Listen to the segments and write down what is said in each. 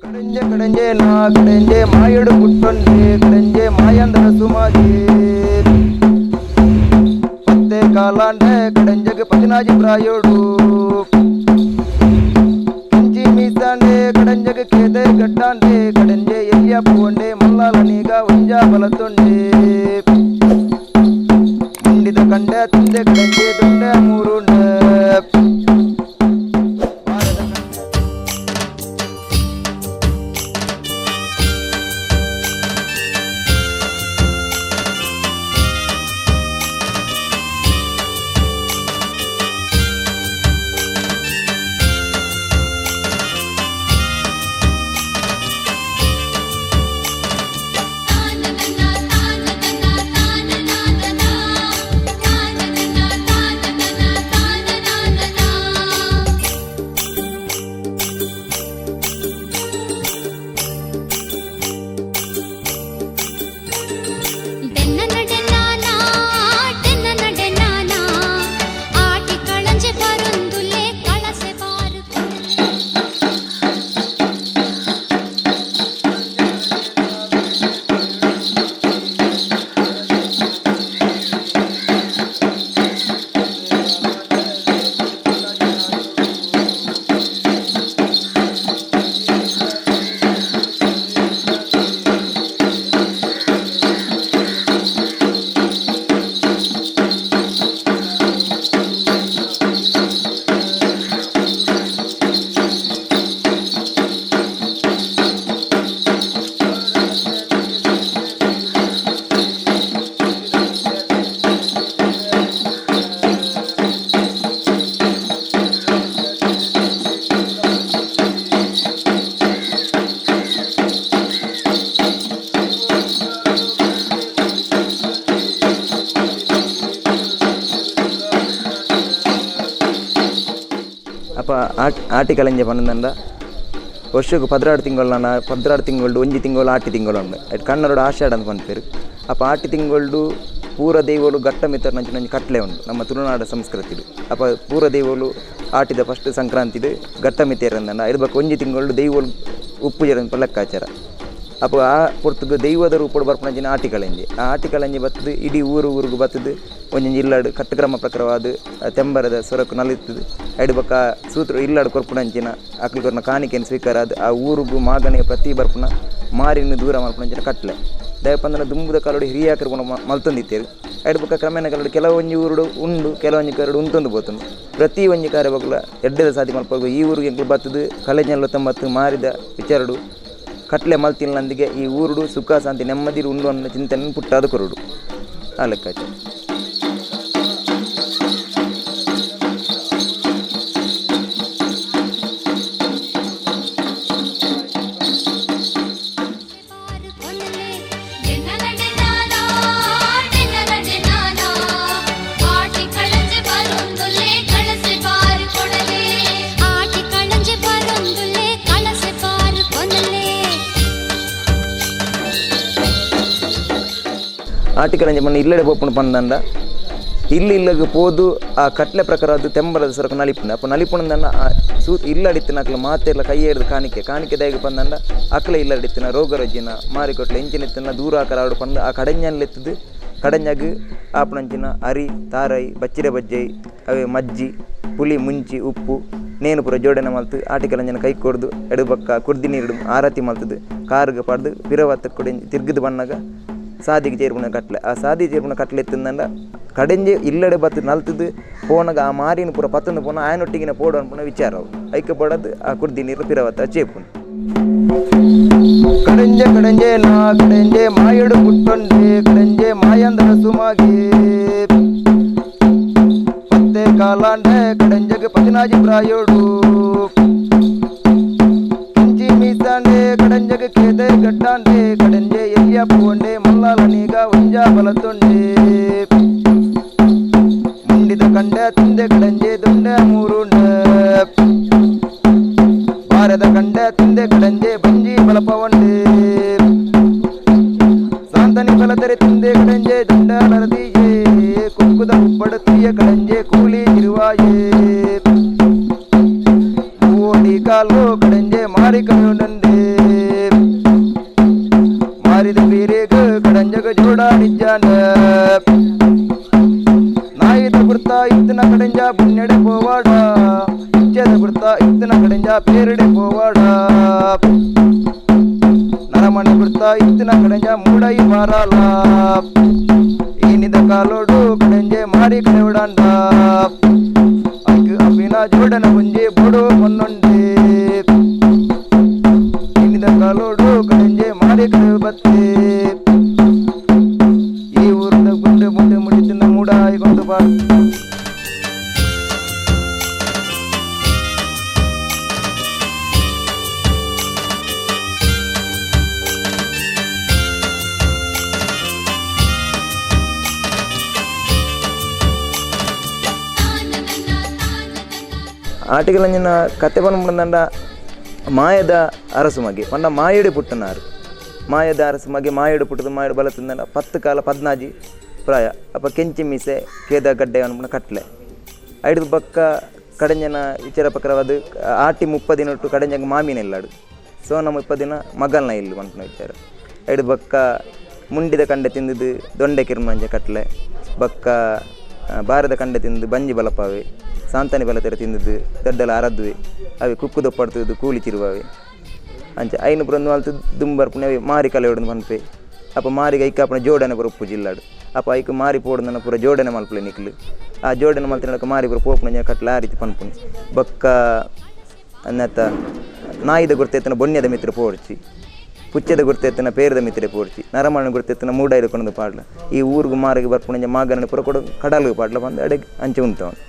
ಕಡೆಂಜೆ ಕಡೆಂಜೆ ನಾ ಕಡೆಂಜೆ ಮಾಯಡು ಪುಟ್ಟೊಂಡೆ ಕಡೆಂಜೆ ಮಾಯಾಂದ್ರ ಸುಮಾಜಿ ಪತ್ತೆ ಕಾಲಾಂಡೆ ಕಡೆಂಜಗೆ ಪತಿನಾಜಿ ಪ್ರಾಯೋಡು ಕೆಂಚಿ ಮೀಸಾಂಡೆ ಕಡೆಂಜಗೆ ಕೇದೆ ಗಡ್ಡಾಂಡೆ ಕಡೆಂಜೆ ಎಲ್ಲಿಯ ಪೂವಂಡೆ ಮಲ್ಲಾಲನೀಗ ಒಂಜಾ ಬಲತೊಂಡೆ ಮುಂಡಿದ ಕಂಡೆ ತಿಂದೆ ಕಡೆಂಜೆ ದುಂಡೆ ಮೂರುಂಡೆ ಅಪ್ಪ ಆಟಿಕಲೆಂಜೆ ಪಂಡ ವರ್ಷಕ್ಕೆ 16 ತಿಂಗಳನ್ನ 16 ತಿಂಗಳು 1 ತಿಂಗಳು ಆಟಿ ತಿಂಗಳು ಉಂಡು ಅದು ಕನ್ನಡ ಆಷಾಢ ಅಂತ ಪಂಪೇರು ಅಪ್ಪ ಆಟಿ ತಿಂಗಳು ಪೂರ ದೈವಲು ಘಟ್ಟ ಮಿತ್ರ ನಂಚು ನಂಚು ಕಟ್ಲೆ ಉಂಡು ನಮ್ಮ ತುಳುನಾಡ ಸಂಸ್ಕೃತಿಡು ಅಪ್ಪ ಪೂರ ದೈವಲು ಆಟಿದ ಫಸ್ಟ್ ಸಂಕ್ರಾಂತಿದು ಘಟ್ಟ ಮಿತ್ತೇರು ಅಂದಂಡ ಇದು ಬಕ್ಕ 1 ತಿಂಗಳು ದೈವಲು ಉಪ್ಪು ಜರ ಲೆಕ್ಕಾಚಾರ ಅಪ್ಪ ಆ ಪೊರ್ತುಗು ದೈವದ ರೂಪಡು ಬರ್ಪಣಂಚಿನ ಆಟಿಕಲೆಂಜೆ ಆ ಆಟಿಕಲೆಂಜೆ ಬತ್ತದು ಇಡೀ ಊರಿಗೂ ಬತ್ತದು ಒಂಜೊಂಜಿ ಇಲ್ಲಾಡು ಕಟ್ಟುಕ್ರಮ ಪ್ರಕಾರವಾದ ತೆಂಬರದ ಸೊರಕು ನಲಿತದು ಐಡು ಬಕ್ಕ ಸೂತ್ರ ಇಲ್ಲಾಡು ಕೊರ್ಪುಣಂಚಿನ ಅಕ್ಲಿಗೊರ್ನ ಕಾಣಿಕೆಯನ್ನು ಸ್ವೀಕಾರ ಅದು ಆ ಊರಿಗೂ ಮಾಗನೆಯ ಪ್ರತಿ ಬರ್ಪುಣ ಮಾರಿನ ದೂರ ಮಲ್ಪಣಂಚಿನ ಕಟ್ಲೆ ದಯಪಂದನ ದುಂಬುದ ಕಾಲೋಡು ಹಿರಿಯ ಕರ್ಕೊಂಡು ಮಲ್ತೊಂದಿತ್ತೇರು ಐಡು ಬಕ್ಕ ಕ್ರಮೇಣ ಕಾಲೋಡು ಕೆಲವೊಂಜಿ ಊರುಡು ಉಂಡು ಕೆಲವೊಂಜಿ ಕರಡು ಉಂತೊಂದು ಬೋತುಂಡು ಪ್ರತಿ ಒಂಜಿ ಕಾರ್ಯ ಬಗ್ಲ ಎಡ್ಡೆದ ಸಾಧಿ ಮಲ್ಪೋಗು ಈ ಊರಿಗೆ ಎಂಕ್ಲು ಬತ್ತದು ಕಲೆಜಲ್ಲ 90 ಮಾರಿದ ವಿಚಾರಡು ಕಟ್ಲೆ ಮಲ್ತಿನೊಂದಿಗೆ ಈ ಊರುಡು ಸುಖ ಶಾಂತಿ ನೆಮ್ಮದಿ ಉಂಡು ಅನ್ನೋ ಚಿಂತನೆ ಪುಟ್ಟಾದ ಕೊರಡು ಆ ಲೆಕ್ಕಾಚಾರ ಆಟಿಕಲೆಂಜೆ ಮಣ್ಣು ಇಲ್ಲಡೆ ಪೋಪುಂಡು ಪಂದಂಡ ಇಲ್ಲಿಗೆ ಪೋದು ಆ ಕಟ್ಲೆ ಪ್ರಕಾರ ಅದು ತೆಂಬರದ ಸೊರಕು ನಲಿಪುಂಡು ಅಪ್ಪ ನಲಿಪುಂಡನ್ನ ಇಲ್ಲಡಿತ್ತಿನ ಅಕ್ಲ ಮಾತೆಲ್ಲ ಕೈ ಹಿಡಿದು ಕಾಣಿಕೆ ದಯಗೆ ಪಂದಂಡ ಅಕ್ಲ ಇಲ್ಲಡಿತ್ತಿನ ರೋಗರಜ್ಜಿನ ಮಾರಿಕೊಟ್ಲೆ ಎಂಚಿನೆತ್ತಿನ ದೂರ ಆಕಾರ ಆಡು ಪಂದು ಆ ಕಡೆಂಜನ್ಲೆತ್ತದು ಕಡೆಂಜಾಗ ಆಪಣಂಚಿನ ಅರಿ ತಾರೈ ಬಚ್ಚಿರೆ ಬಜ್ಜೈ ಅವೇ ಮಜ್ಜಿ ಪುಳಿ ಮುಂಚಿ ಉಪ್ಪು ನೇನು ಪುರ ಜೋಡಣೆ ಮಲ್ತು ಆಟಿಕಲೆಂಜನ ಕೈ ಕೊಡ್ದು ಎಡು ಬಕ್ಕ ಕುಡ್ದಿ ನೀರು ಆರತಿ ಮಲ್ತದು ಕಾರ್ಗೆ ಪಡ್ದು ಪಿರವತ್ತ ಕೊಡಿ ತಿರ್ಗಿದು ಬಣ್ಣಗ ಸಾದಿಗೆ ಚೇರ್ಪುಣ ಕಟ್ಲೆ ಆ ಸಾದಿ ಚೇರ್ಪುಣ ಕಟ್ಲೆ ಎತ್ತಂದಂಡ ಕಡೆಂಜೆ ಇಲ್ಲಡೆ ಬತ್ತು ನಲ್ತದು ಪೋನಾಗ ಆ ಮಾರಿನ ಪೂರ ಪತ್ತೊಂದು ಪೋನ ಆಯನೊಟ್ಟಿಗಿನ ಪೋಡು ಅನ್ಪುಣ ವಿಚಾರ ಅವು ಐಕ್ಯ ಪಡೋದು ಆ ಕುಡ್ದಿ ನೀರು ಪಿರವತ್ತ ಚೇಪುಣ ಕಡೆಂಜೆ ಕಡೆಂಜೆ ನಾ ಕಡೆಂಜೆ ಮಾಯಡು ಪುಟ್ಟೊಂಡೆ ಕಡೆಂಜೆ ಮಾಯಾಂದ್ರ ಸುಮಾಗಿ ಪತ್ತೆ ಕಾಲಾಂಡೆ ಕಡೆಂಜಗೆ ಪತಿನಾಜಿ ಪ್ರಾಯೋಡು ಕೆಂಚಿ ಮೀಸಾಂಡೆ ಕಡೆಂಜಗೆ ಕೇದೆ ಗಡ್ಡಾಂಡೆ ಕಡೆಂಜೆ ಎಲ್ಲಿಯ ಪೂವಂಡೆ ಮಲ್ಲಾಲನೀಗ ಒಂಜಾ ಬಲತೊಂಡೆ ಮುಂಡಿದ ಕಂಡೆ ತಿಂದೆ ಕಡೆಂಜೆ ದುಂಡೆ ಮೂರುಂಡೆ ಬಾರದ ಕಂಡೆ ತಿಂದೆ ಕಡೆಂಜೆ ಬಂಜಿ ಬಲಪವಂಡೆ ಸಾಂತನಿ ಬಲದರೆ ತಿಂದೆ ಕಡೆಂಜೆ ದುಂಡ ನರದಿಯೇ ಕುಕ್ಕುದ ಉಪ್ಪಡುತ್ತೀಯ ಕಡೆಂಜೆ ಕೂಲಿ ಇರುವಾಯೇ ಓಡಿ ಕಾಲು ಕಡೆಂಜೆ ಮಾರಿ ಕಳೆಯುಂಡೆ ಪೇರಡೆ ಪೋವಾಡ ನರಮಣಿ ಬಿಡ್ತಾ ಇತ್ತಿನ ಕಡೆಂಜ ಮೂಡೈ ಮಾರಾಲ ಏನಿದ ಕಾಲೋಡು ಕಡೆಂಜೆ ಮಾರಿ ಕಡೆ ಉಡಾಂಡ ಅಪ್ಪಿನ ಜೋಡನ ಮುಂಜೆ ಬೋಡು ಮೊನ್ನೊಂಡೆ ಏನಿದ ಕಾಲೋಡು ಕಡೆಂಜೆ ಮಾರಿ ಕಡೆ ಬತ್ತೆ ಈ ಊರಿನ ಗುಂಡೆ ಮುಂದೆ ಮುಡಿತಿನ ಮೂಡ ಆಯ್ಕೊಂಡು ಬಾ ಆಟಿಗಳಂಜಿನ ಕತೆ ಬಂದ್ಬಿಡಂದ ಮಾಯದ ಅರಸು ಮಗೆ ಪಂಡ ಮಾಯಡು ಪುಟ್ಟನಾರು ಮಾಯದ ಅರಸು ಮಗೆ ಮಾಯಡು ಪುಟ್ಟದು ಮಾಯಡು ಬಲತಂದ 10 ಕಾಲ 14 ಪ್ರಾಯ ಅಪ್ಪ ಕೆಂಚಿ ಮೀಸೆ ಕೇದ ಗಡ್ಡೆ ಅನ್ಬಿಡ ಕಟ್ಲೆ ಐದು ಬಕ್ಕ ಕಡೆಂಜನ ವಿಚಾರ ಪ್ರಕಾರವಾದ ಆಟಿ 30 ದಿನ ಒಟ್ಟು ಕಡೆಂಜಂಗೆ ಮಾಮಿನ ಇಲ್ಲಾಡು ಸೊ ನಮ್ಮ 20 ದಿನ ಮಗಲ್ನ ಇಲ್ಲಿ ಬಂತು ವಿಚಾರ ಐದು ಬಕ್ಕ ಮುಂಡಿದ ಕಂಡೆ ತಿಂದಿದ್ದು ದೊಂಡೆ ಕಿರ್ಮಂಜೆ ಕಟ್ಲೆ ಬಕ್ಕ ಬಾರದ ಕಂಡೆ ತಿಂದು ಬಂಜಿ ಬಲಪಾವೆ ಸಾಂತಾನಿ ಬಲ ತೆರೆ ತಿಂದಿದ್ದು ದೊಡ್ಡಲ ಅರದ್ವಿ ಅವೆ ಕುಕ್ಕು ದೊಪ್ಪಾಡ್ತಿದ್ದು ಕೂಲಿ ಚಿರುವವೆ ಅಂಚೆ ಐನು ಬರಂದು ಅಲ್ತು ದುಂಬರ್ಪುಣೆ ಮಾರಿ ಕಲೆ ಹೊಡೆದು ಮನ್ಪೆ ಅಪ್ಪ ಮಾರಿಗೆ ಐಕಾಪನ ಜೋಡಣೆ ಬರ ಉಪ್ಪು ಜಿಲ್ಲಾಡು ಅಪ್ಪ ಐಕು ಮಾರಿ ಪೋಡ್ದನ ಪೂರ ಜೋಡಣೆ ಮಲ್ಪಲೆ ನಿಕ್ಲು ಆ ಜೋಡಣೆ ಮಲ್ತಿನಕ ಮಾರಿ ಪೂರ ಪೋಪುಣ ಕಟ್ಲ ಆ ರೀತಿ ಪನ್ಪುಣಿ ಬಕ್ಕ ಅನ್ನತ್ತ ನಾಯಿದ ಗುರ್ತೇತನ ಬೊಣ್ಣೆದ ಮಿತ್ರ ಪೋಡ್ಚಿ ಪುಚ್ಚದ ಗುರ್ತೇತನ ಪೇರದ ಮಿತ್ರೆ ಪೋಡ್ಚಿ ನರಮಣ್ಣ ಗುರ್ತೇತನ ಮೂಡೈದು ಕೊನದು ಪಾಡ್ಲ ಈ ಊರಿಗೂ ಮಾರಿಗೆ ಬರ್ಪುಣ ಮಾಗನ ಪೂರ ಕೊಡು ಕಡಲ್ಗೆ ಪಾಡ್ಲ ಬಂದು ಅಡೆಗೆ ಅಂಚೆ ಉಂಟವನು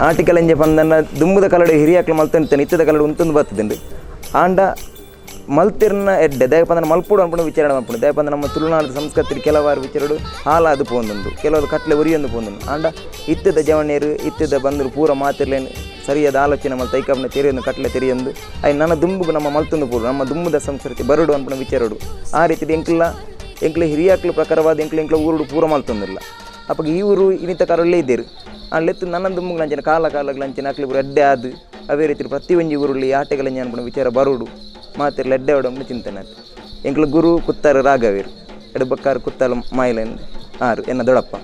ಆಟಿಕಲ್ ಎಂಜೆ ಪಂದನ್ನ ದುಂಬುದ ಕಲಡೆ ಹಿರಿಯಾಕ್ಲು ಮಲ್ತಂತಾನೆ ಇತ್ತದ ಕಲಡೆ ಉಂತೊಂದು ಬರ್ತದಂಡು ಆಂಡ ಮಲ್ತಿರ್ನ ಎಡ್ಡೆ ದಯಪಂದನ ಮಲ್ಪುಡು ಅನ್ಪುಣ ವಿಚಾರಣೆ ಮಾಡ್ಪುಣ ದಯಪಂದ ನಮ್ಮ ತುಳುನಾಡು ಸಂಸ್ಕೃತಿ ಕೆಲವಾರು ವಿಚಾರಡು ಹಾಲಾದು ಪೋಂದೊಂದು ಕೆಲವರು ಕಟ್ಲೆ ಉರಿಯೊಂದು ಪೋಂದೊಂದು ಆಂಡ ಇತ್ತದ ಜವಣಿಯರು ಇತ್ತದ ಬಂದರು ಪೂರ ಮಾತಿರ್ಲೇನು ಸರಿಯಾದ ಆಲೋಚನೆ ಮಲ್ತ ಐಕಪ್ಪನ ತೆರೆಯೊಂದು ಕಟ್ಲೆ ತೆರೆಯೊಂದು ಅಯ್ಯ ನನ್ನ ದುಂಬುಗು ನಮ್ಮ ಮಲ್ತೊಂದು ಪೂರು ನಮ್ಮ ದುಂಬುದ ಸಂಸ್ಕೃತಿ ಬರಡು ಅನ್ಪುಣ ವಿಚಾರಡು ಆ ರೀತಿ ಎಂಕ್ಲ ಹಿರಿಯಾಕ್ಲು ಪ್ರಕಾರವಾದ ಎಂಕ್ಲ ಊರುಡು ಪೂರ ಮಲ್ತೊಂದಿಲ್ಲ ಅಪ್ಪ ಈ ಊರು ಇನ್ನಿತ ಕಾರಲ್ಲೇ ಇದ್ದೇರು ಅಲ್ಲೆತ್ತು ನನ್ನ ದುಂಬುಗು ನಂಚಿನ ಕಾಲಂಚಿನ ಅಕ್ಲಿ ಪೂರ ಎಡ್ಡೆ ಆದು ಅವೇ ರೀತಿ ಪ್ರತಿ ಒಂಜಿ ಊರುಳ್ಳಿ ಆಟೆಗಳಂಜ ಅನ್ಪುಣ ವಿಚಾರ ಬರುಡು ಮಾತಿರ್ಲ ಎಡ್ಡೆ ಹೊಡಂಬ ಚಿಂತನೆ ಆಯ್ತು ಎಂಕ್ಲ ಗುರು ಕುತ್ತಾರ ರಾಘವೇರು ಎಡ ಬಕ್ಕಾರು ಕುತ್ತಾಲ ಮಾಯಿಲೆಂದು ಆರು ಎನ್ನ ದೊಡಪ್ಪ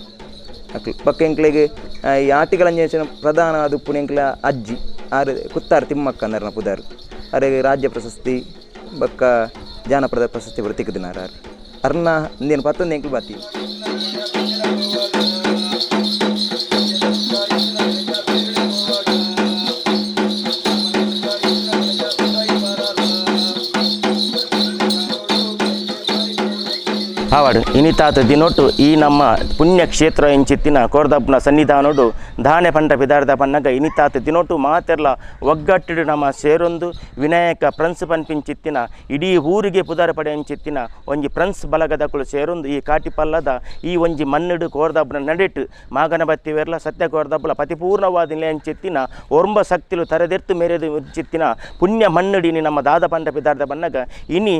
ಅಕ್ಲು ಪಕ್ಕ ಎಂಕ್ಲಿಗೆ ಈ ಆಟಿಗಳಂಜ ಪ್ರಧಾನ ಅದು ಪುಣ ಎಂಕ್ಲ ಅಜ್ಜಿ ಆರು ಕುತ್ತಾರು ತಿಮ್ಮಕ್ಕ ಅಂದರ್ನ ಪುದಾರು ಅವರಿಗೆ ರಾಜ್ಯ ಪ್ರಶಸ್ತಿ ಬಕ್ಕ ಜಾನಪದ ಪ್ರಶಸ್ತಿ ಬರ ತಿಕ್ಕದಿನಾರ ಅರ್ನ ಇಂದೇನು 11 ಎಂಕ್ಲು ಬಾತಿ ಆವಾಡು ಇನಿತಾತ ದಿನೊಟ್ಟು ಈ ನಮ್ಮ ಪುಣ್ಯಕ್ಷೇತ್ರ ಎಂಚಿತ್ತಿನ ಕೋರ್ದಪ್ಪನ ಸನ್ನಿಧಾನೋಡು ದಾನೆ ಪಂಡ ಪಿದಾರ್ದ ಪನ್ನಗ ಇನಿತಾತ ದಿನೊಟ್ಟು ಮಾತೆರ್ಲ ಒಗ್ಗಟ್ಟಿಡು ನಮ್ಮ ಸೇರೊಂದು ವಿನಾಯಕ ಪ್ರಂಸ್ ಪನ್ಪಿಂಚಿತ್ತಿನ ಇಡೀ ಊರಿಗೆ ಪುದಾರ ಪಡೆ ಎಂಚಿತ್ತಿನ ಒಂಜಿ ಪ್ರಂಸ್ ಬಲಗದಕ್ಕಳು ಸೇರೊಂದು ಈ ಕಾಟಿಪಲ್ಲದ ಈ ಒಂಜಿ ಮನ್ನಿಡು ಕೋರ್ದಪ್ಪನ ನಡೆಟ್ಟು ಮಾಗನ ಬತ್ತಿವೆರ್ಲ ಸತ್ಯ ಕೋರ್ದಪ್ಪಲ ಪತಿಪೂರ್ಣವಾದ ನಿಲೆ ಎಂಚಿತ್ತಿನ ಒರ್ಂಬ ಶಕ್ತಿಲು ತರೆದೆರ್ತು ಮೇರೆದು ಚಿತ್ತಿನ ಪುಣ್ಯ ಮನ್ನಿಡಿನಿ ನಮ್ಮ ದಾದ ಪಂಡ ಪಿದಾರ್ದ ಪನ್ನಗ ಇನಿ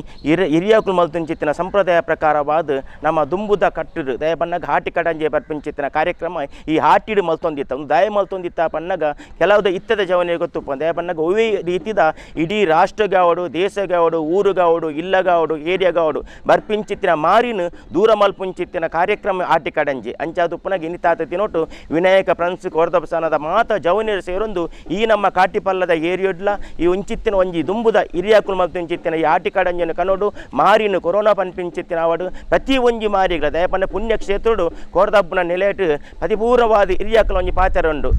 ಹಿರಿಯಾಕುಲು ಮಲ್ತುಂಚಿತ್ತಿನ ಸಂಪ್ರದಾಯ ಪ್ರಕಾರವಾದ ನಮ್ಮ ದುಂಬುದ ಕಟ್ಟುಡು ದಯ ಪನ್ನಗ ಹಾಟಿ ಕಡಂಜೆ ಬರ್ಪಿಂಚಿತ್ತಿನ ಕಾರ್ಯಕ್ರಮ ಈ ಹಾಟಿಡು ಮಲ್ತೊಂದಿತ್ತ ಒಂದು ದಯ ಮಲ್ತೊಂದಿತ್ತ ಪನ್ನಗ ಕೆಲವುದ ಇತ್ತದ ಜವನೆ ಗೊತ್ತು ದಯ ಪನ್ನಗ ಒವೇ ರೀತಿದ ಇಡೀ ರಾಷ್ಟ್ರಗಾವಡು ದೇಶಗಾವಡು ಊರುಗಾವಡು ಇಲ್ಲಗಾವಡು ಏರಿಯಾಗಾವಡು ಬರ್ಪಿಂಚಿತ್ತಿನ ಮಾರಿನ ದೂರ ಮಲ್ಪುಂಚಿತ್ತಿನ ಕಾರ್ಯಕ್ರಮ ಹಾಟಿ ಕಡಂಜೆ ಅಂಚಾದು ಪುನಗ ಇನಿತಾತ ತಿನೋಟು ವಿನಾಯಕ ಪ್ರಂಸ್ ಕೋರ್ದಪಸಾನದ ಮಾತ ಜವನಿಯರು ಸೇರೊಂದು ಈ ನಮ್ಮ ಕಾಟಿಪಲ್ಲದ ಏರಿಯೊಡ್ಲ ಈ ಉಂಚಿತ್ತಿನ ಒಂಜಿ ದುಂಬುದ ಹಿರಿಯಾಕುಲು ಮಲ್ತುಂಚಿತ್ತಿನ ಈ ಹಾಟಿ ಕಡಂಜನ್ನು ಕನ್ನೋಡು ಮಾರಿನ ಕೊರೋನಾ ಪನ್ಪಿಂಚಿತ್ತಿನ ಅವಡು ಪ್ರತಿ ಒಂಜಿ ಮಾರಿಗಳ ದಯಪಂಡ ಪುಣ್ಯಕ್ಷೇತ್ರುಡು ಕೋರ್ದಪ್ಪನ ನೆಲೆಟ್ಟು ಪತಿಪೂರ್ವವಾದ ಹಿರಿಯಾಕಲು ಒಂಜಿ ಪಾತ್ರ ಉಂಡು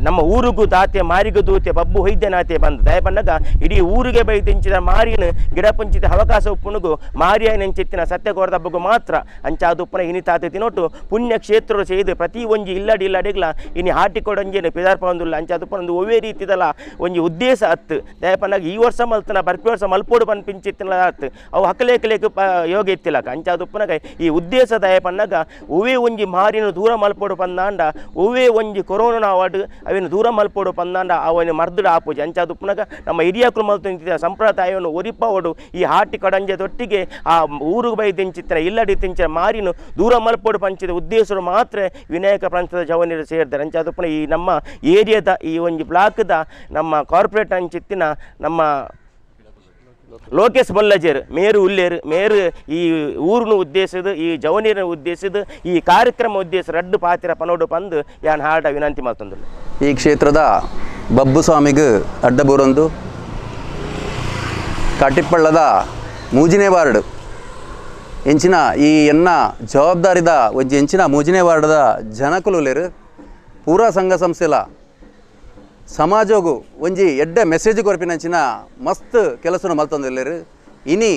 ನಮ್ಮ ಊರಿಗೂ ದಾತೆ ಮಾರಿಗೂ ದೂತೆ ಬಬ್ಬು ಹೊಯ್ದನಾತೆ ಬಂದು ದಯಪನ್ನಗ ಇಡೀ ಊರಿಗೆ ಬೈದಿಂಚಿದ ಮಾರಿನ ಗಿಡ ಪಂಚಿದ ಅವಕಾಶ ಉಪ್ಪುನುಗು ಮಾರಿಯ ನೆಂಚಿತ್ತಿನ ಸತ್ಯ ಕೋರ್ದಬ್ಬಗೂ ಮಾತ್ರ ಅಂಚಾದುಪ್ಪನ ಇನಿತಾತೆ ತಿನೋಟು ಪುಣ್ಯಕ್ಷೇತ್ರರು ಸೇದು ಪ್ರತಿ ಒಂಜಿ ಇಲ್ಲಡಿಗ್ಲ ಇನಿ ಹಾಟಿಕೊಡಂಜೇನು ಪಿದಾರ್ಪ ಒಂದುಲ್ಲ ಅಂಚಾದುಪ್ಪನ ಒಂದು ಒವ್ವೇ ರೀತಿದಲ್ಲ ಒಂಜಿ ಉದ್ದೇಶ ಹತ್ತು ದಯಪನ್ನಗ ಈ ವರ್ಷ ಮಲ್ತನ ಬರ್ಪಿ ವರ್ಷ ಮಲ್ಪೋಡು ಪನ್ಪಿಂಚಿತ್ತಿನ ಹತ್ತು ಅವು ಹಕ್ಕಲೇಕಲೇಕ ಯೋಗ ಇತ್ತಿಲಕ ಅಂಚಾದುಪ್ಪನಗ ಈ ಉದ್ದೇಶ ದಯಪನ್ನಗ ಒವ್ವೇ ಒಂಜಿ ಮಾರಿನ ದೂರ ಮಲ್ಪೋಡು ಪಂದಾಂಡ ಒವ್ವೇ ಒಂಜಿ ಕೊರೋನಾ ವಾರ್ಡ್ ಅವೇನು ದೂರ ಮಲ್ಪೋಡು ಪಂದಾಂಡ ಅವನು ಮರ್ದಡ ಆಪೋಜಿ ಅಂಚಾದು ಪುನಗ ನಮ್ಮ ಹಿರಿಯಕರು ಮಲ್ತು ಸಂಪ್ರದಾಯವನ್ನು ಒರಿಪೋಡು ಈ ಹಾಟಿ ಕಡಂಜದೊಟ್ಟಿಗೆ ಆ ಊರು ಬೈ ತಿಂಚಿತ್ರ ಇಲ್ಲಡಿ ತಿಂಚಿನ ಮಾರಿನು ದೂರ ಮಲ್ಪೋಡು ಪಂಚದ ಉದ್ದೇಶರು ಮಾತ್ರ ವಿನಾಯಕ ಪ್ರಾಂತದ ಜವನೀರು ಸೇರ್ತಾರೆ ಅಂಚಾದು ಪುನಃ ಈ ನಮ್ಮ ಏರಿಯಾದ ಈ ಒಂದು ಬ್ಲಾಕ್ದ ನಮ್ಮ ಕಾರ್ಪೊರೇಟ್ ಅಂಚಿತ್ತಿನ ನಮ್ಮ ಲೋಕೇಶ್ ಬಲ್ಲಜೇರು ಮೇರು ಉಲ್ಲೇರು ಮೇರು ಈ ಊರಿನ ಉದ್ದೇಶದ ಈ ಜವನೀರಿನ ಉದ್ದೇಶದ ಈ ಕಾರ್ಯಕ್ರಮ ಉದ್ದೇಶ ರಡ್ಡು ಪಾತಿರ ಪನೋಡು ಪಂದು ಯಾನ್ ಹಾಡ ವಿನಂತಿ ಮಾಡ್ತಂದು ಈ ಕ್ಷೇತ್ರದ ಬಬ್ಬು ಸ್ವಾಮಿಗೆ ಅಡ್ಡಬೂರೊಂದು ಕಾಟಿಪ್ಪಳ್ಳದ ಮೂಜಿನೇ ವಾರ್ಡ್ ಎಂಚಿನ ಈ ಎನ್ನ ಜವಾಬ್ದಾರಿದ ಒಂಜಿ ಎಂಚಿನ ಮೂಜಿನೇ ವಾರ್ಡದ ಜನಕುಲುಲೇರು ಪೂರಾ ಸಂಘ ಸಂಸ್ಥೆಲ ಸಮಾಜೋಗು ಒಂಜಿ ಎಡ್ಡೆ ಮೆಸೇಜ್ ಕೊರಪಿನಂಚಿನ ಮಸ್ತ್ ಕೆಲಸನ ಮಲ್ತೊಂದಿಲ್ಲೇರು ಇನಿ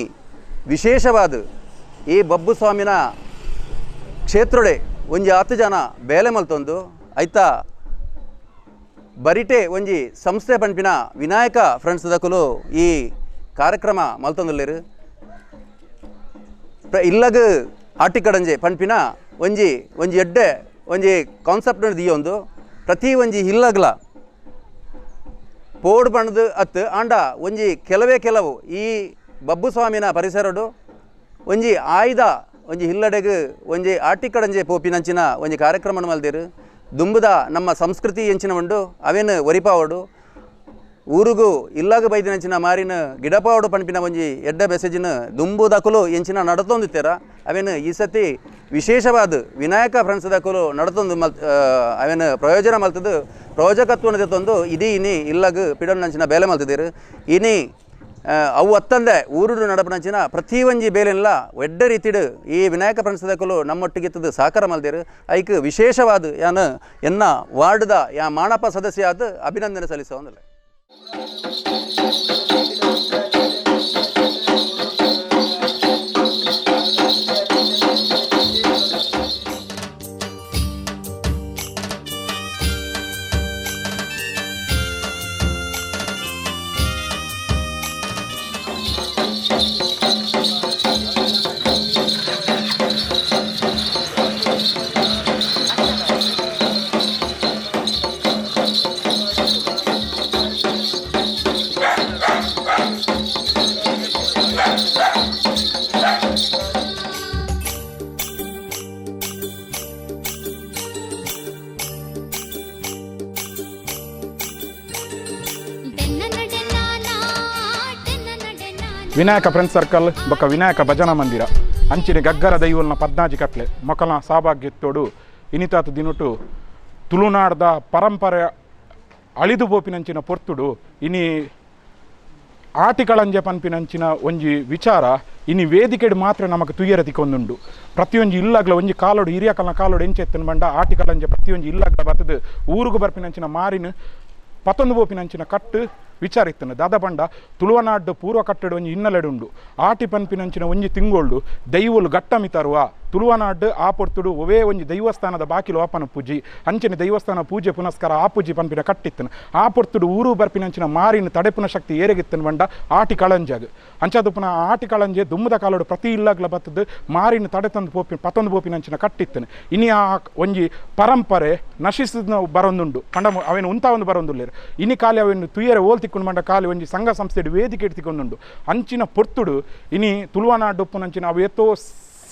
ವಿಶೇಷವಾದ ಈ ಬಬ್ಬು ಸ್ವಾಮಿನ ಕ್ಷೇತ್ರೊಡೆ ಒಂಜಿ 10 ಜನ ಬೇಲೆ ಮಲ್ತೊಂದು ಐತ ಬರಿಟೆ ಒಂಜಿ ಸಂಸ್ಥೆ ಪಂಪಿನ ವಿನಾಯಕ ಫ್ರೆಂಡ್ಸ್ ದಕುಲು ಈ ಕಾರ್ಯಕ್ರಮ ಮಲ್ತೊಂದುಲ್ಲೇರು ಇಲ್ಲಗ ಆಟಿಕಡಂಜೆ ಪಂಪಿನ ಒಂಜಿ ಎಡ್ಡೆ ಒಂಜಿ ಕಾನ್ಸೆಪ್ಟ್ ದಿಯೊಂದು ಪ್ರತಿ ಒಂಜಿ ಇಲ್ಲಗ್ಲ ಪೋಡ್ ಬಣ್ಣದ ಅತ್ತು ಆಂಡ ಒಂಜಿ ಕೆಲವು ಈ ಬಬ್ಬು ಸ್ವಾಮಿನ ಪರಿಸರಡು ಒಂಜಿ ಆಯ್ದ ಒಂಜಿ ಹಿಲ್ಲಡೆಗೆ ಒಂಜಿ ಆಟಿಕಡಂಜೆ ಪೋಪಿನಂಚಿನ ಒಂಜಿ ಕಾರ್ಯಕ್ರಮ ಮಲ್ದೇರು ದುಂಬುದ ನಮ್ಮ ಸಂಸ್ಕೃತಿ ಎಂಚಿನ ಉಂಡು ಅವೇನು ಒರಿಪಾವಡು ಊರುಗೂ ಇಲ್ಲಾಗ ಬೈದಿನಂಚಿನ ಮಾರಿನ ಗಿಡಪಾವಡು ಪಂಪಿನ ಒಂಜಿ ಎಡ್ಡ ಬೆಸೆಜಿನ ದುಂಬುದಕುಲು ಎಂಚಿನ ನಡತೊಂದಿತ್ತೀರ ಅವೇನು ಈ ಸತಿ ವಿಶೇಷವಾದ ವಿನಾಯಕ ಫ್ರೆಂಡ್ಸ್ ದಕುಲು ನಡತೊಂದು ಅವೇನು ಪ್ರಯೋಜನ ಮಲ್ತದ್ದು ಪ್ರಯೋಜಕತ್ವನ ತಂದು ಇಡೀ ಇನಿ ಇಲ್ಲಾಗ ಪಿಡನ್ನಂಚಿನ ಬೇಲೆ ಮಲ್ತಿದ್ದೀರು ಇನಿ ಅವು ಅತ್ತಂದೆ ಊರು ನಡಪನಂಚಿನ ಪ್ರತಿ ಒಂಜಿ ಬೇಲೆಲ್ಲ ಒಡ್ಡ ರೀತಿಡು ಈ ವಿನಾಯಕ ಫ್ರೆಂಡ್ಸ್ ದಕುಲು ನಮ್ಮೊಟ್ಟಿಗಿತ್ತದು ಸಹಕಾರ ಮಲ್ದಿರು ಐಕ್ ವಿಶೇಷವಾದ ಯಾನು ಎನ್ನ ವಾರ್ಡ್ದ ಯಾ ಮಾಣಪ ಸದಸ್ಯ ಆದ ಅಭಿನಂದನೆ ಸಲ್ಲಿಸೋಂದಿಲ್ಲ ವಿನಾಯಕ ಫ್ರೆಂಡ್ಸ್ ಸರ್ಕಲ್ ಬೊಕ್ಕ ವಿನಾಯಕ ಭಜನಾ ಮಂದಿರ ಅಂಚಿನ ಗಗ್ಗರ ದೈವಲ್ನ 14 ಕಟ್ಲೆ ಮೊಕಲ್ನ ಸಹಭಾಗ್ಯತ್ತೋಡು ಇನಿತಾತು ದಿನುಟು ತುಳುನಾಡ್ದ ಪರಂಪರೆ ಅಳಿದು ಬೋಪಿನಂಚಿನ ಪೊರ್ತುಡು ಇನಿ ಆಟಿಕಳಂಜೆ ಪನ್ಪಿನಂಚಿನ ಒಂಜಿ ವಿಚಾರ ಇನಿ ವೇದಿಕೆಡು ಮಾತ್ರ ನಮಗೆ ತುಯ್ಯರ ತಿಕ್ಕೊಂದುಂಡು ಪ್ರತಿಯೊಂದು ಇಲ್ಲಾಗ್ಲ ಒಂಜಿ ಕಾಲೋಡು ಹಿರಿಯ ಕಲ್ನ ಕಾಲೋಡು ಎಂಚೆತ್ತನ ಬಂಡ ಆಟಿಕಳಂಜೆ ಪ್ರತಿಯೊಂದು ಇಲ್ಲಾಗ್ಲ ಬತ್ತದು ಊರುಗು ಬರ್ಪಿನಂಚಿನ ಮಾರಿನ ಪತ್ತೊಂದು ಬೋಪಿನಂಚಿನ ಕಟ್ಟು ವಿಚಾರಿತ್ತನು ದಾದ ಪಂಡ ತುಳುವನಾಡ್ಡು ಪೂರ್ವ ಕಟ್ಟಡು ಒಂಜಿ ಹಿನ್ನೆಲೆಡುಂಡು ಆಟಿ ಪನ್ಪಿನಂಚಿನ ಒಂಜಿ ತಿಂಗೋಳು ದೈವಲು ಗಟ್ಟಮಿ ತರುವ ತುಳುವನಾಡ್ಡು ಆ ಪೊರ್ತುಡು ಒವೇ ಒಂಜಿ ದೈವಸ್ಥಾನದ ಬಾಕಿಲು ಆಪನ ಪೂಜಿ ಅಂಚಿನ ದೈವಸ್ಥಾನ ಪೂಜೆ ಪುನಸ್ಕಾರ ಆ ಪೂಜೆ ಪನ್ಪಿನ ಕಟ್ಟಿತ್ತನು ಆ ಪೊರ್ತುಡು ಊರು ಬರ್ಪಿನಂಚಿನ ಮಾರಿನ ತಡೆಪುನ ಶಕ್ತಿ ಏರೆಗಿತ್ತನು ಬಂಡ ಆಟಿ ಕಳಂಜಾಗ ಅಂಚಾದು ಪುನಃ ಆಟಿ ಕಳಂಜೆ ದುಮ್ಮದ ಕಾಲೋಡು ಪ್ರತಿ ಇಲ್ಲಾಗ್ಲ ಬತ್ತದು ಮಾರಿನ ತಡೆ ತಂದು ಪೋಪಿ ಪತ್ತೊಂದು ಬೋಪಿನಂಚಿನ ಕಟ್ಟಿತ್ತನು ಇನಿ ಆ ಒಂಜಿ ಪರಂಪರೆ ನಶಿಸಿದ ಬರೊಂದುಂಡು ಪಂಡ ಅವೇನು ಉಂತ ಒಂದು ಬರೊಂದುಲ್ಲೇರು ಇನಿ ಕಾಲಿ ಅವೇನು ತುಯ್ಯರೆ ಓಲ್ತಿಕ್ಕೊಂಡು ಬಂಡ ಕಾಲಿ ಒಂಜಿ ಸಂಘ ಸಂಸ್ಥೆ ವೇದಿಕೆ ಇಡ್ತಿಕೊಂಡುಂಡು ಅಂಚಿನ ಪೊರ್ತುಡು ಇನಿ ತುಳುವನಾಡು ಉಪ್ಪುನಂಚಿನ ಅವು ಎತ್ತೋ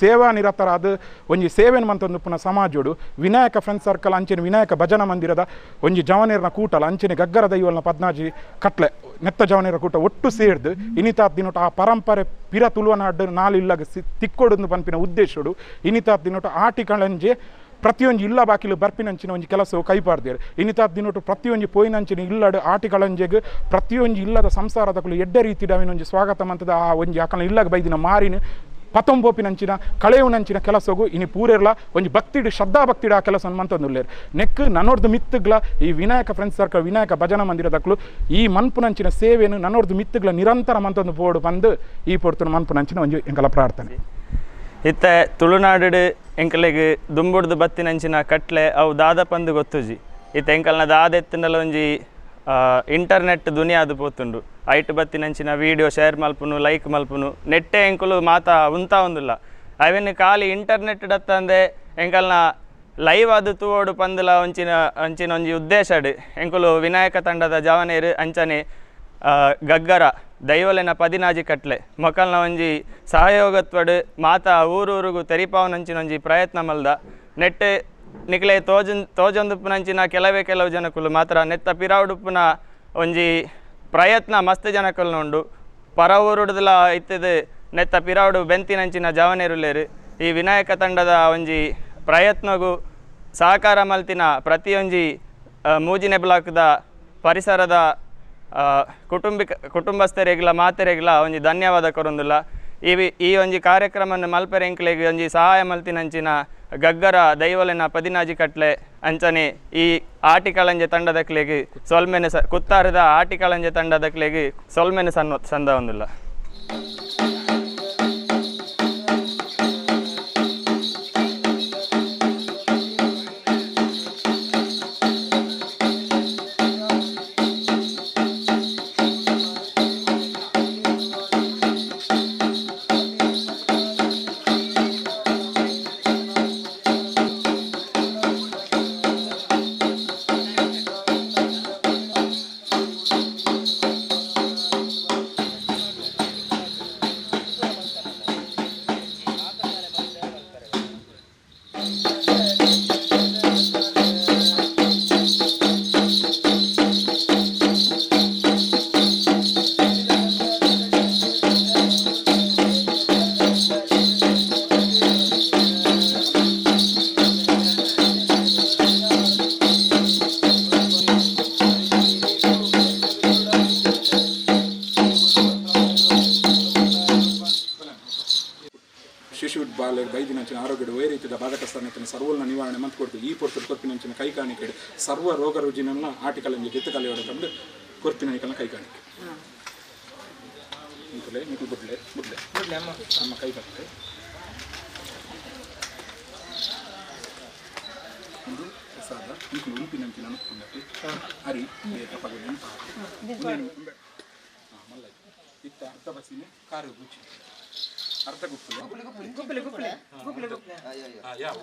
ಸೇವಾ ನಿರತರಾದ ಒಂಜಿ ಸೇವೆನ್ ಮಂತೊಂದು ಪುನಃ ಸಮಾಜೋಡು ವಿನಾಯಕ ಫ್ರೆಂಡ್ಸ್ ಸರ್ಕಲ್ ಅಂಚಿನ ವಿನಾಯಕ ಭಜನಾ ಮಂದಿರದ ಒಂಜಿ ಜವನೇರ್ನ ಕೂಟಲ ಅಂಚಿನ ಗಗ್ಗರ ದೈವಲ್ನ 14 ಕಟ್ಲೆ ನೆತ್ತ ಜವನೇರ ಕೂಟ ಒಟ್ಟು ಸೇರ್ದು ಇನಿತಾತ್ ದಿನೋಟ ಆ ಪರಂಪರೆ ಪಿರ ತುಳುವನಾಡು ನಾಲು ಇಲ್ಲಾಗ ತಿಕ್ಕೊಡು ಪನ್ಪಿನ ಉದ್ದೇಶಡು ಇನಿತಾತ್ ದಿನೋಟ ಆಟಿಕಳಂಜೆ ಪ್ರತಿಯೊಂದು ಇಲ್ಲ ಬಾಕಿಲು ಬರ್ಪಿನಂಚಿನ ಒಂಜಿ ಕೆಲಸವು ಕೈಪಾರ್ದೇರು ಇನಿತಾತ್ ದಿನೋಟು ಪ್ರತಿಯೊಂದು ಪೋಯಿನಂಚಿನ ಇಲ್ಲಡು ಆಟಿಕಳಂಜೆಗೆ ಪ್ರತಿಯೊಂದು ಇಲ್ಲದ ಸಂಸಾರದಕ್ಕಲು ಎಡ್ಡ ರೀತಿದ ಅವಿನೊಂಜಿ ಸ್ವಾಗತ ಮಂತದ ಆ ಒಂಜಿ ಆಕಲ ಇಲ್ಲಾಗ ಬೈದಿನ ಮಾರಿನ ಪತ್ತೊಂಬೋಪಿನಂಚಿನ ಕಳೆಯುನಂಚಿನ ಕೆಲಸಗೂ ಇನಿ ಪೂರೆರ್ಲ ಒಂಜಿ ಭಕ್ತಿಡು ಶ್ರದ್ಧಾ ಭಕ್ತಿಡು ಆ ಕೆಲಸ ಮಂತೊಂದುಲ್ಲೇರು ನೆಕ್ ನನ್ನೋರ್ದು ಮಿತ್ತುಗ್ಲ ಈ ವಿನಾಯಕ ಫ್ರೆಂಡ್ಸ್ ಸರ್ಕಲ್ ವಿನಾಯಕ ಭಜನಾ ಮಂದಿರದಕ್ಕಲು ಈ ಮನ್ಪುನಂಚಿನ ಸೇವೆಯನ್ನು ನನ್ನೋರ್ದು ಮಿತ್ತುಗ್ಲ ನಿರಂತರ ಮಂತೊಂದು ಬೋರ್ಡು ಬಂದು ಈ ಪೊರ್ತುನ ಮನ್ಪುನಂಚಿನ ಒಂಜಿ ಎಂಕಲ ಪ್ರಾರ್ಥನೆ ಇತ್ತ ತುಳುನಾಡು ಎಂಕಲೆಗ್ ದುಂಬುಡ್ದು ಬತ್ತಿನಂಚಿನ ಕಟ್ಲೆ ಅವು ದಾದ ಪಂದು ಗೊತ್ತುಜಿ ಇತ್ತ ಎಂಕಲ್ನ ದಾದ ಎತ್ತಿನಲ್ಲ ಒಂಜಿ ಇಂಟರ್ನೆಟ್ ದುನಿಯಾದು ಪೋತುಂಡು ಐಟ್ ಬತ್ತಿನಂಚಿನ ವೀಡಿಯೋ ಶೇರ್ ಮಲ್ಪುನು ಲೈಕ್ ಮಲ್ಪುನು ನೆಟ್ಟೆ ಎಂಕುಲು ಮಾತ ಉಂತ ಒಂದಿಲ್ಲ ಅವೇನು ಖಾಲಿ ಇಂಟರ್ನೆಟ್ ಡತ್ತಂದೆ ಎಂಕಲ್ನ ಲೈವ್ ಅದು ತೂವೋಡು ಪಂದುಲ ಒಂಚಿನ ಒಂಜಿ ಉದ್ದೇಶಡ್ ಎಂಕುಲು ವಿನಾಯಕ ತಂಡದ ಜವನೇರು ಅಂಚನೆ ಗಗ್ಗರ ದೈವಲೆನ ಪದಿನಾಜಿ ಕಟ್ಲೆ ಮೊಕಲ್ನ ಒಂಜಿ ಸಹಯೋಗತ್ವಡ್ ಮಾತ ಊರೂರಿಗೂ ತೆರಿಪಾವನಂಚಿನ ಒಂಜಿ ಪ್ರಯತ್ನ ಮಲ್ದ ನೆಟ್ ನಿಕ್ಲೆ ತೋಜೊಂದುಪ್ಪುನಂಚಿನ ಕೆಲವು ಜನಕುಲು ಮಾತ್ರ ನೆತ್ತ ಪಿರಾವುಡುಪ್ಪುನ ಒಂಜಿ ಪ್ರಯತ್ನ ಮಸ್ತ್ ಜನಕುಲು ಉಂಡು ಪರ ಊರುಡ್ದಲ ಇತ್ತದ ನೆತ್ತ ಪಿರಾವುಡು ಬೆಂತಿನಂಚಿನ ಜವನೇರುಲೇರು ಈ ವಿನಾಯಕ ತಂಡದ ಒಂಜಿ ಪ್ರಯತ್ನಗೂ ಸಹಕಾರ ಮಲ್ತಿನ ಪ್ರತಿಯೊಂಜಿ ಮೂಜಿನೆ ಬ್ಲಾಕ್ದ ಪರಿಸರದ ಕುಟುಂಬಸ್ಥರಿಗೆಲ್ಲ ಮಾತೆರೆಗೆಲ್ಲ ಒಂಜಿ ಧನ್ಯವಾದ ಕೊರೊಂದುಲ್ಲ ಈ ಒಂಜಿ ಕಾರ್ಯಕ್ರಮವನ್ನು ಮಲ್ಪೆರೆಂಕ್ಲೆಗ್ ಒಂಜಿ ಸಹಾಯ ಮಲ್ತಿನಂಚಿನ ಗಗ್ಗರ ದೈವಲೆನ ಪದಿನಾಜಿ ಕಟ್ಲೆ ಅಂಚನೆ ಈ ಆಟಿಕಳಂಜೆ ತಂಡದಕ್ಲೆಗ್ ಸೊಲ್ಮೆನೆ ಕುತ್ತಾರದ ಆಟಿಕಳಂಜೆ ತಂಡದಕ್ಲೆಗ್ ಸೊಲ್ಮೆನೆ ಸಂದ ಒಂದಿಲ್ಲ. ಶಿಶು ಬಾಲಕ ಬೈದಿನಂಚಿನ ಆರೋಗ್ಯದ ವೈರೀತಿದ ಬಾಧಕಸ್ಥಾನത്തിന് ಸರ್ವಲ್ನ ನಿವಾರಣೆ ಮಂತ್ ಕೊಡ್ತು ಈ ಪೊರ್ತದ ಕೊರ್ಪಿನಂಚಿನ ಕೈಕಾಣಿಕೆ ಸರ್ವ ರೋಗ ರುಜಿನನ್ನ ಆಟಿಕಲಂಜಿ ಗೆತ್ತಕಲೆಯೋಡ ತಂದು ಕೊರ್ಪಿನೈಕಲ್ನ ಕೈಕಾಣಿಕೆ ಇಂತಲೇ ನಿಕು ಬುಡ್ಲೆ ನಮ್ಮ ಕೈ ಕಟ್ಟೆ ಒಂದು ಪ್ರಸಾದ ಇಂಕು ಉಂಪಿನಂಚಿನ ಅನುಕೂಲಕ್ಕೆ ಹರಿ ಬೇಗ ಪಗಲಿ ಮಲ್ಲ ಇತ್ತ ಅರ್ಧ ಬಸ್ಸಿನ ಕಾರು ಗುಚ್ಚಿ ಅರ್ಧ ಗುಪ್ಪಲೆ ಯಾವ